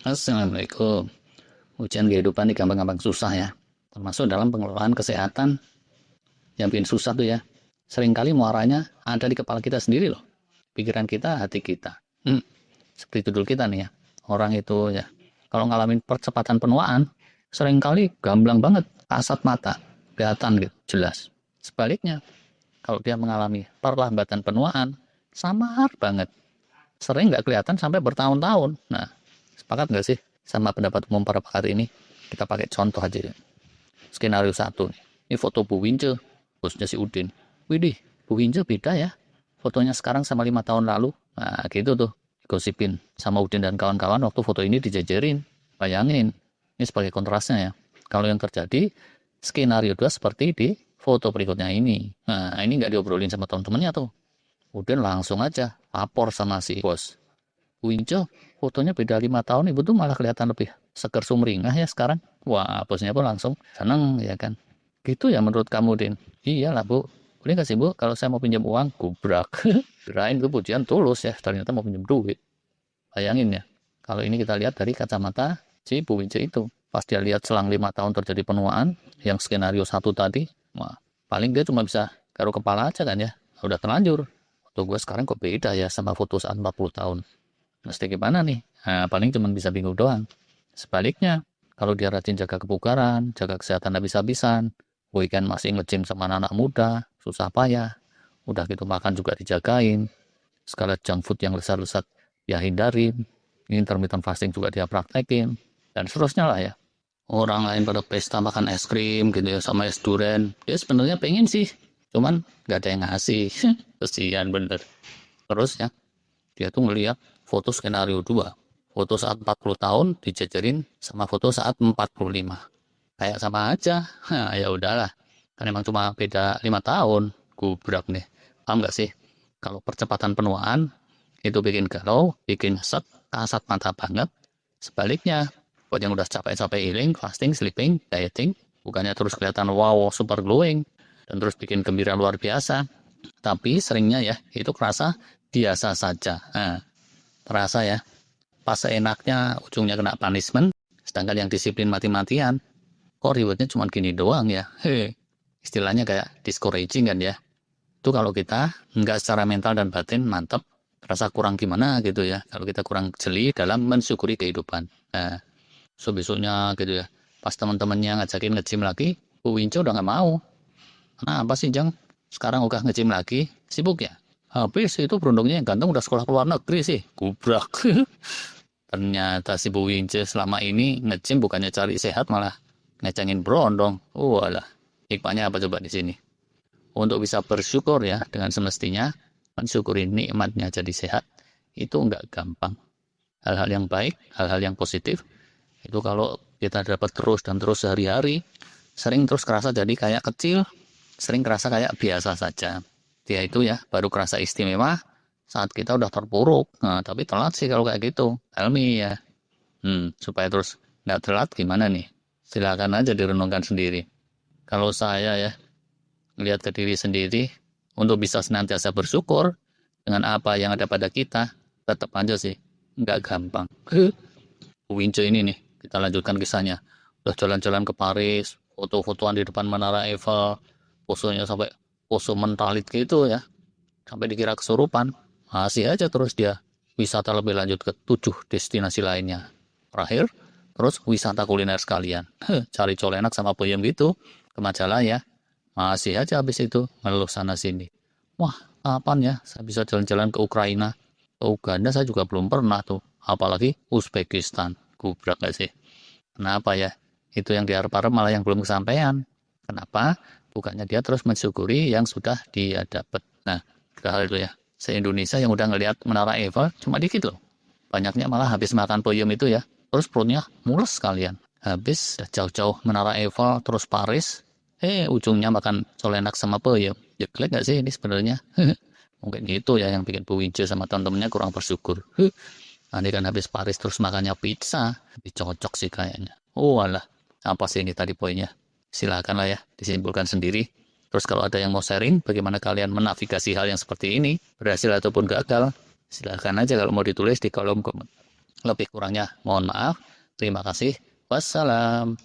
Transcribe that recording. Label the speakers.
Speaker 1: Assalamualaikum. Ujian kehidupan ini gampang-gampang susah ya. Termasuk dalam pengelolaan kesehatan yang bikin susah tuh ya. Seringkali muaranya ada di kepala kita sendiri loh. Pikiran kita, hati kita. Seperti judul kita nih ya. Orang itu ya, kalau ngalamin percepatan penuaan, seringkali gamblang banget, kasat mata, kelihatan gitu, jelas. Sebaliknya, kalau dia mengalami perlambatan penuaan, samar banget. Sering nggak kelihatan sampai bertahun-tahun. Nah, sepakat nggak sih sama pendapat umum para pakar ini? Kita pakai contoh aja ya. Skenario satu nih. Ini foto Bu Wince, bosnya si Udin. Widih, Bu Wince beda ya. Fotonya sekarang sama 5 tahun lalu. Nah, gitu tuh. Gosipin sama Udin dan kawan-kawan waktu foto ini dijajarin. Bayangin. Ini sebagai kontrasnya ya. Kalau yang terjadi, skenario 2 seperti di foto berikutnya ini. Nah, ini nggak diobrolin sama teman-temannya tuh. Udin langsung aja lapor sama si bos. Bu Inco, fotonya beda 5 tahun, ibu tuh malah kelihatan lebih seger sumringah ya sekarang. Wah, bosnya pun langsung seneng ya kan. Gitu ya menurut kamu, Din? Iyalah, Bu. Boleh nggak sih, Bu, kalau saya mau pinjam uang? Gubrak. Kirain itu pujian tulus ya, ternyata mau pinjam duit. Bayangin ya, kalau ini kita lihat dari kacamata si Bu Wince itu. Pas dia lihat selang 5 tahun terjadi penuaan, yang skenario satu tadi, wah, paling dia cuma bisa garuk kepala aja kan ya. Udah terlanjur. Foto gue sekarang kok beda ya sama foto saat 40 tahun. Mesti gimana nih? Nah, paling cuma bisa bingung doang. Sebaliknya, kalau dia rajin jaga kebugaran, jaga kesehatan habis-habisan, weekend masih nge-gym sama anak muda, susah payah, udah gitu makan juga dijagain, segala junk food yang lesat-lesat dia hindarin, intermittent fasting juga dia praktekin, dan seterusnya lah ya. Orang lain pada pesta makan es krim gitu ya, sama es durian, dia sebenarnya pengen sih, cuman nggak ada yang ngasih. Kesian bener. Terus ya, dia tuh ngeliat foto skenario 2. Foto saat 40 tahun dijajarin sama foto saat 45. Kayak sama aja. Nah, ya udahlah. Kan emang cuma beda 5 tahun. Gubrak nih. Paham nggak sih? Kalau percepatan penuaan itu bikin galau, bikin set, kasat mata banget. Sebaliknya, buat yang udah capek-capek healing, fasting, sleeping, dieting, bukannya terus kelihatan wow, super glowing, dan terus bikin gembira luar biasa. Tapi seringnya ya, itu kerasa biasa saja. Nah, terasa ya, pas seenaknya ujungnya kena punishment, sedangkan yang disiplin mati-matian, kok rewardnya cuma gini doang ya. Istilahnya kayak discouraging kan ya. Itu kalau kita nggak secara mental dan batin mantep, terasa kurang gimana gitu ya. Kalau kita kurang jeli dalam mensyukuri kehidupan. Nah, so besoknya gitu ya, pas teman-temannya ngajakin nge-gym lagi, Bu Winco udah nggak mau. Kenapa sih Jang? Sekarang udah nge-gym lagi, sibuk ya? Habis itu beruntungnya yang ganteng udah sekolah ke luar negeri sih. Gubrak. Ternyata si Bu Wince selama ini nge-gym bukannya cari sehat malah ngecengin berondong. Walah, hikmahnya apa coba di sini? Untuk bisa bersyukur ya dengan semestinya, mensyukuri nikmatnya jadi sehat, itu enggak gampang. Hal-hal yang baik, hal-hal yang positif, itu kalau kita dapat terus dan terus sehari-hari, sering terus kerasa jadi kayak kecil, sering kerasa kayak biasa saja. Dia itu ya baru kerasa istimewa saat kita udah terpuruk. Nah, tapi telat sih kalau kayak gitu. Helmi ya. Supaya terus nggak telat gimana nih? Silakan aja direnungkan sendiri. Kalau saya ya, lihat ke diri sendiri, untuk bisa senantiasa bersyukur dengan apa yang ada pada kita, tetap aja sih, nggak gampang. Wince ini nih, kita lanjutkan kisahnya. Udah jalan-jalan ke Paris, foto-fotoan di depan Menara Eiffel, posenya sampai pose mentalit gitu ya, sampai dikira kesurupan. Masih aja terus dia wisata lebih lanjut ke 7 destinasi lainnya. Terakhir, terus wisata kuliner sekalian. Cari col enak sama peyem gitu, ke Majalaya. Masih aja habis itu ngeluh sana sini. Wah, kapan ya saya bisa jalan-jalan ke Ukraina? Ke Uganda saya juga belum pernah tuh. Apalagi Uzbekistan. Gubrak gak sih? Kenapa ya? Itu yang diharap-harap malah yang belum kesampaian. Kenapa? Bukannya dia terus mensyukuri yang sudah dia dapat. Nah, hal itu ya. Se-Indonesia yang udah ngelihat Menara Eiffel cuma dikit loh. Banyaknya malah habis makan peyem itu ya. Terus perutnya mules sekalian. Habis jauh-jauh Menara Eiffel terus Paris. Ujungnya makan solenak sama peyem. Ya jelek gak sih ini sebenarnya? Mungkin gitu ya yang bikin Bu Wince sama teman-temannya kurang bersyukur. Nanti kan habis Paris terus makannya pizza. Lebih cocok sih kayaknya. Oh alah, apa sih ini tadi poinnya? Silakan lah ya, disimpulkan sendiri. Terus kalau ada yang mau sharing, bagaimana kalian menavigasi hal yang seperti ini, berhasil ataupun gagal, silakan aja kalau mau ditulis di kolom komentar. Lebih kurangnya mohon maaf. Terima kasih. Wassalam.